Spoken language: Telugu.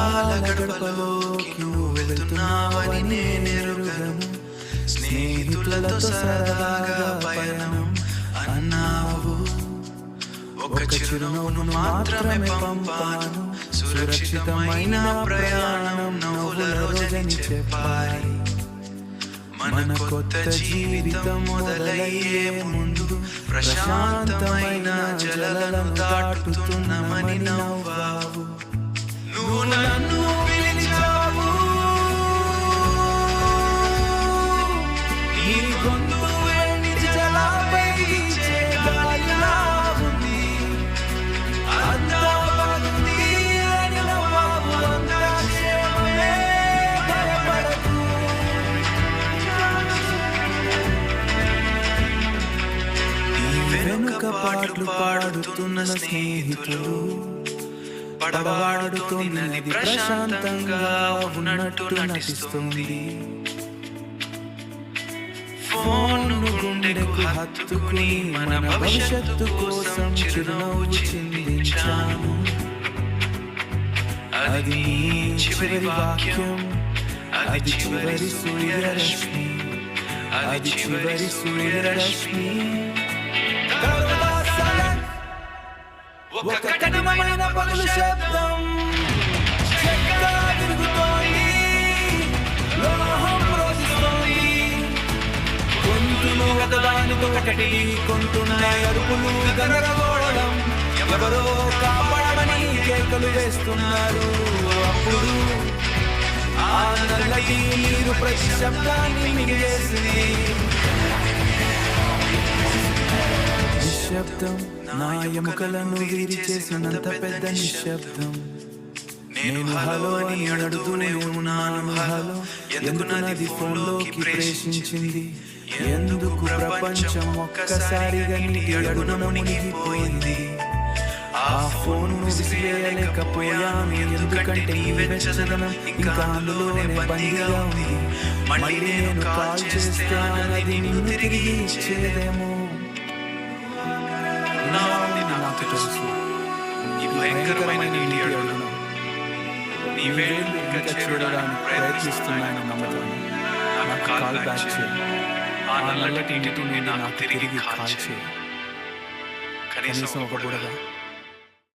బంధాల గడపలోకి నువ్వు వెళ్తున్నావని నేనెరుగను. స్నేహితులతో సరదాగా పయనం అన్నావు, ఒక చిరునవ్వును మాత్రమే పంపాను. సురక్షితమైన ప్రయాణం నవ్వుల రోజని చెప్పాయి. మన కొత్త జీవితం మొదలయ్యే ముందు ప్రశాంతమైన జలలను దాటుతున్నామని నవ్వావు. నువ్వు నన్ను పిలిచావు, నీ గొంతు వెండి జలాపై చేయాలిలా ఉంది. అంతా బాగుంది అని నవ్వావు, అంతా క్షేమమే భయపడకు. నీ వెనుక పాటలు పాడుతున్న స్నేహితులు, పడవాడుతోంది నది ప్రశాంతంగా ఉన్నట్టు నటిస్తుంది. ఫోను గుండెకు హత్తుకుని మన భవిష్యత్తు కోసం చిరునవ్వు చిందించాను. అది చివరి వాక్యం, అది చివరి సూర్యరశ్మి, అది చివరి సూర్యరశ్మి. ఒక కఠినమైన పగులు శబ్దం చెక్క తిరుగుతోంది, లోహం రోజిస్తోంది. గొంతులు ఒకదానితో ఒకటి కొంటున్నాయి, అరుపులు గందరగోళం. ఎవరో కాపాడమని కేకలు వేస్తున్నారు. అప్పుడు ఆ నల్లటి నీరు ప్రతి శబ్దాన్ని మింగేసింది. నిశ్శబ్దం నా ఎముకలను వీరి చేసినంత పెద్ద నిశ్శబ్దం. నేను హలో అని అడుగుతూనే ఉన్నాను. హలో ఎందుకు నది ఫోన్లోకి ప్రవేశించింది? ఎందుకు ప్రపంచం ఒక్కసారిగా నీటి అడుగున మునిగిపోయింది? ఆ ఫోను విసిరేయలేకపోయాను, ఎందుకంటే ఈ వెచ్చదనం ఇంకా అందులోనే బందీగా ఉంది. మళ్ళీ నేను కాల్ చేస్తే అది నిన్ను తిరిగి ఇచ్చేదేమో. నాకు తెలుసు, ఈ భయంకరమైన నీటి అడుగున నీ వేళ్ళు ఇంకా చూడడానికి ప్రయత్నిస్తున్నాను. నమ్మతాను. నాకు కాల్ బ్యాక్ చేయి. ఆ నల్లటి నీటి నాకు తిరిగి కాల్ చేయి. కనీసం ఒక బుడగ